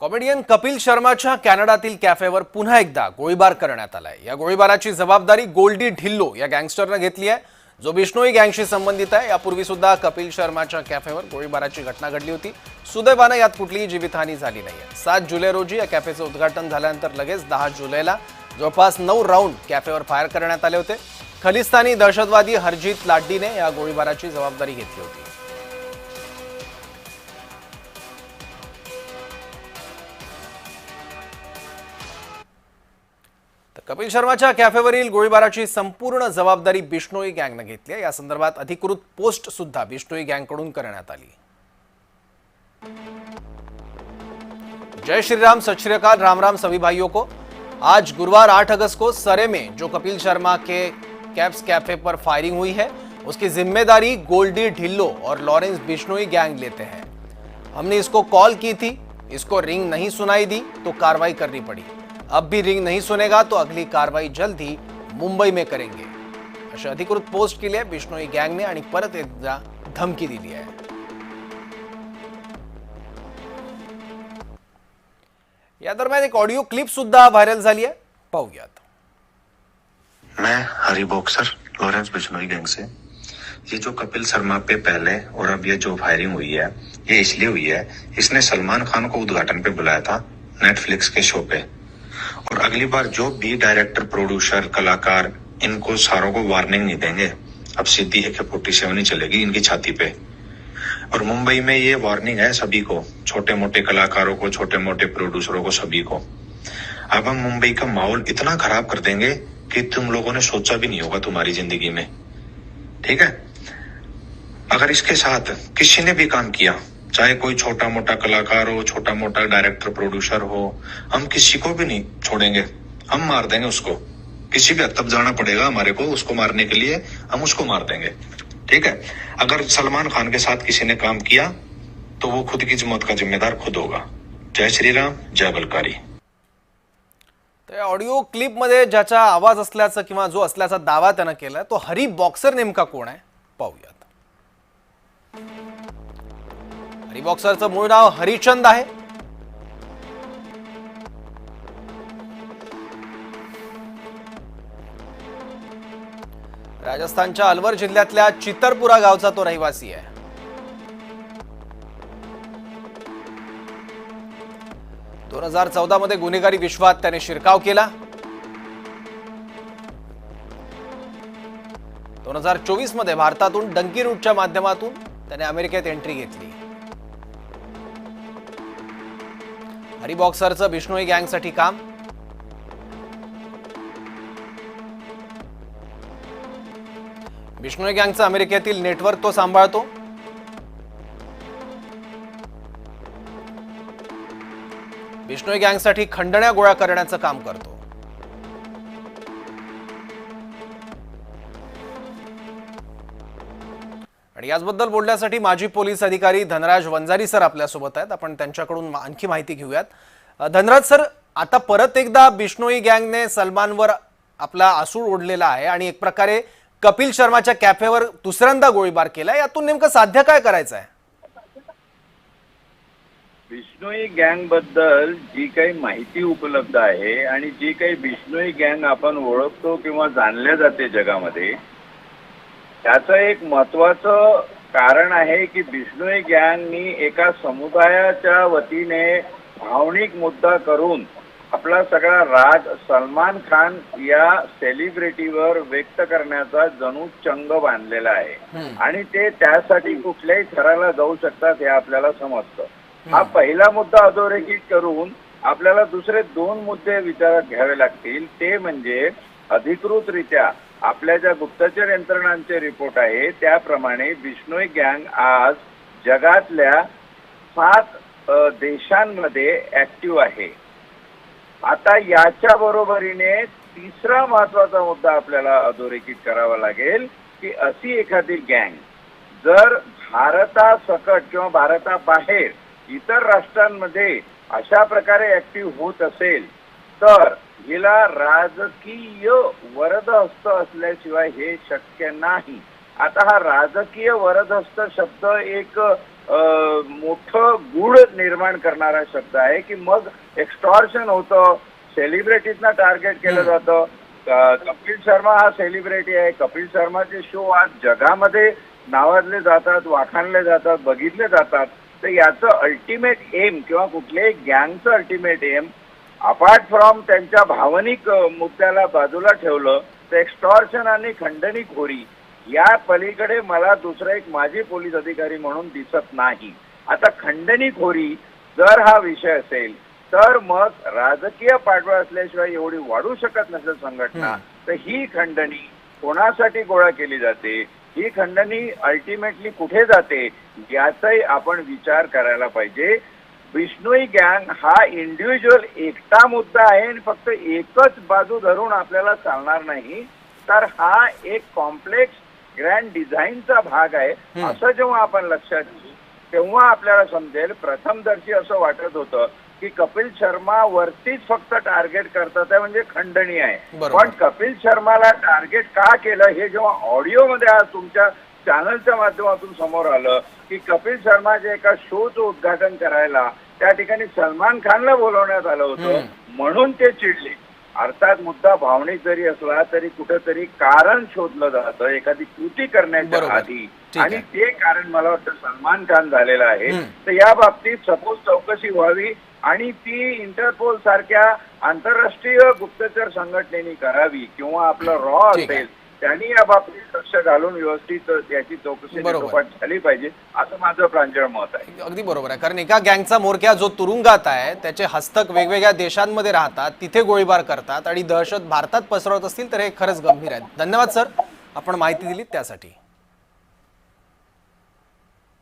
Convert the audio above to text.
Comedian Kapil शर्माच्या कॅनडातील कॅफेवर पुन्हा एकदा गोळीबार करण्यात आलाय। या गोळीबाराची जबाबदारी गोल्डी ढिल्लो या गँगस्टरने घेतली आहे, जो बिश्नोई गँगशी संबंधित आहे। यापूर्वी सुद्धा कपिल शर्माच्या कॅफेवर गोळीबाराची घटना घडली होती। सुदैवाने यात कुठलीही जीवितहानी झाली नाहीये। 7 जुलै रोजी या कॅफेचे उद्घाटन झाल्यानंतर लगेच 10 जुलैला जवळपास 9 राऊंड कॅफेवर फायर करण्यात आले होते। खलिस्तानी दहशतवादी हरजीत लाड्डीने या गोळीबाराची जबाबदारी घेतली होती। कपिल शर्माच्या कॅफेवरील गोळीबाराची संपूर्ण जबाबदारी बिश्नोई गँगने घेतली आहे। या संदर्भात अधिकृत पोस्ट सुद्धा बिश्नोई गँगकडून करण्यात आली। जय श्री राम, सत श्री अकाल, राम राम सभी भाइयों को। आज गुरुवार 8 अगस्त को सरे में जो कपिल शर्मा के कैप्स कैफे पर फायरिंग हुई है, उसकी जिम्मेदारी गोल्डी ढिल्लो और लॉरेंस बिश्नोई गैंग लेते हैं। हमने इसको कॉल की थी, इसको रिंग नहीं सुनाई दी तो कार्रवाई करनी पड़ी। अब भी रिंग नहीं सुनेगा तो अगली कार्रवाई जल्द ही मुंबई में करेंगे, अशी अधिकृत पोस्ट केली आहे बिश्नोई गँगने आणि परत एकदा धमकी दिली आहे। या दरम्यान एक ऑडिओ क्लिप सुद्धा व्हायरल झाली आहे, पाहूयात। मैं हरी बॉक्सर लॉरेंस बिश्नोई गैंग से। ये जो कपिल शर्मा पे पहले और अब ये जो फायरिंग हुई है, ये इसलिए हुई है, इसने सलमान खान को उद्घाटन पे बुलाया था नेटफ्लिक्स के शो पे। और अगली बार जो भी डायरेक्टर, प्रोड्यूसर, कलाकार, इनको सारों को वार्निंग नहीं देंगे। अब सीधी AK-47 ही चलेगी इनकी छाती पे। और मुंबई में ये वार्निंग है सभी को, छोटे मोटे कलाकारों को, छोटे मोटे प्रोड्यूसरों को, सभी को। अब हम मुंबई का माहौल इतना खराब कर देंगे कि तुम लोगों ने सोचा भी नहीं होगा तुम्हारी जिंदगी में, ठीक है। अगर इसके साथ किसी ने भी काम किया, चाहे कोई छोटा मोटा कलाकार हो, छोटा मोटा डायरेक्टर, प्रोड्यूसर हो, हम किसी को भी नहीं छोड़ेंगे। हम मार देंगे उसको, किसी भी हद तक जाना पड़ेगा हमारे को उसको मारने के लिए, हम उसको मार देंगे, ठीक है। अगर सलमान खान के साथ किसी ने काम किया तो वो खुद की मौत का जिम्मेदार खुद होगा। जय श्री राम, जय बलकारी। तर ऑडिओ क्लिप मध्ये ज्याचा आवाज असल्याचा किंवा जो असल्याचा दावा त्याने केला, तो हरी बॉक्सर नेमका कोण आहे, पाहूयात। हरी बॉक्सरचं मूळ नाव हरिचंद आहे। राजस्थानच्या अलवर जिल्ह्यातल्या चितरपुरा गावचा तो रहिवासी आहे। दोन 2014 मध्ये गुन्हेगारी विश्वात त्याने शिरकाव केला। 2024 मध्ये भारतातून डंकी रूटच्या माध्यमातून त्याने अमेरिकेत एंट्री घेतली। हरी बॉक्सरचं बिश्नोई गँगसाठी काम। बिश्नोई गँगचं अमेरिकेतील नेटवर्क तो सांभाळतो। बिश्नोई गँगसाठी खंडण्या गोळा करण्याचं काम करतो। आणि याचबद्दल बोलण्यासाठी माजी पोलीस अधिकारी धनराज वंजारी सर आपल्यासोबत आहेत। आपण त्यांच्याकडून आणखी माहिती घेऊयात। धनराज सर, आता परत एकदा बिश्नोई गँगने सलमानवर आपला आसूड ओढलेला आहे आणि एक प्रकारे कपिल शर्माच्या कॅफेवर दुसऱ्यांदा गोळीबार केला। यातून नेमकं साध्य काय करायचं आहे? बिश्नोई गँग बद्दल जी काही माहिती उपलब्ध आहे आणि जी काही बिश्नोई गँग आपण ओळखतो किंवा जाणल्या जाते जगामध्ये, त्याचं एक महत्वाचं कारण आहे की बिश्नोई गँगनी एका समुदायाच्या वतीने भावनिक मुद्दा करून आपला सगळा राग सलमान खान या सेलिब्रिटीवर व्यक्त करण्याचा जणू चंग बांधलेला आहे आणि ते त्यासाठी कुठल्याही थराला जाऊ शकतात हे आपल्याला समजतं। हा पहिला मुद्दा अधोरेखित करून आपल्याला दुसरे 2 मुद्दे विचारात घ्यावे लागतील। ते म्हणजे अधिकृतरित्या आपल्या ज्या गुप्तचर यंत्रणांचे रिपोर्ट आहे त्याप्रमाणे बिश्नोई गँग आज जगातल्या 7 देशांमध्ये ऍक्टिव्ह आहे। आता याच्या बरोबरीने तिसरा महत्वाचा मुद्दा आपल्याला अधोरेखित करावा लागेल की अशी एखादी गँग जर भारतासकट किंवा भारताबाहेर इतर राष्ट्रांमध्ये अशा प्रकारे ऍक्टिव्ह होत असेल तर हिला राजकीय वरदहस्त असल्याशिवाय हे शक्य नाही। आता हा राजकीय वरदहस्त शब्द एक मोठं गूढ निर्माण करणारा शब्द आहे की मग एक्स्टॉर्शन होतं, सेलिब्रिटीजना टार्गेट केलं जातं. कपिल शर्मा हा सेलिब्रिटी आहे. कपिल शर्माचे शो आज जगामध्ये नावाजले जातात, वाखाणले जातात, बघितले जातात. तर याचं अल्टिमेट एम किंवा कुठल्याही गँगचं अल्टिमेट एम अपार्ट फ्रॉम त्यांच्या भावनिक मुद्द्याला बाजूला ठेवलं तर एक्स्टॉर्शन आणि खंडणीखोरी या पलीकडे मला दुसरा एक माजी पोलीस अधिकारी म्हणून दिसत नाही. आता खंडणीखोरी जर हा विषय असेल तर मग राजकीय पाठबळ असल्याशिवाय एवढी वाढू शकत नसेल संघटना, तर ही खंडणी कोणासाठी गोळा केली जाते, ही खंडणी अल्टिमेटली कुठे जाते याचाही आपण विचार करायला पाहिजे. बिश्नोई गँग हा इंडिव्हिज्युअल एकटा मुद्दा आहे आणि फक्त एकच बाजू धरून आपल्याला चालणार नाही, तर हा एक कॉम्प्लेक्स ग्रँड डिझाईनचा भाग आहे. असं जेव्हा आपण लक्षात घेऊ तेव्हा आपल्याला समजेल. प्रथमदर्शी असं वाटत होतं की कपिल शर्मा वरतीच फक्त टार्गेट करतात आहे म्हणजे खंडणी आहे. पण कपिल शर्माला टार्गेट का केलं हे जेव्हा ऑडिओमध्ये आज तुमच्या चॅनलच्या माध्यमातून समोर आलं की कपिल शर्माच्या एका शोचं उद्घाटन करायला त्या ठिकाणी सलमान खानला बोलवण्यात आलं होतं म्हणून ते चिडले. अर्थात मुद्दा भावनिक जरी असला तरी कुठेतरी कारण शोधलं जातं एखादी कृती करण्याच्या आधी आणि ते कारण मला वाटतं सलमान खान झालेलं आहे. तर या बाबतीत सपोज चौकशी व्हावी आणि ती इंटरपोल सारख्या आंतरराष्ट्रीय गुप्तचर संघटनेने करावी किंवा आपलं रॉ असेल त्यांनी या बाबतीत लक्ष घालून व्यवस्थित याची चौकशी झाली पाहिजे असं माझं प्रांजळ मत आहे. अगदी बरोबर आहे. कारण एका गँगचा म्होरक्या जो तुरुंगात आहे त्याचे हस्तक वेगवेगळ्या देशांमध्ये राहतात, तिथे गोळीबार करतात आणि दहशत भारतात पसरवत असतील तर हे खरंच गंभीर आहे. धन्यवाद सर, आपण माहिती दिली त्यासाठी.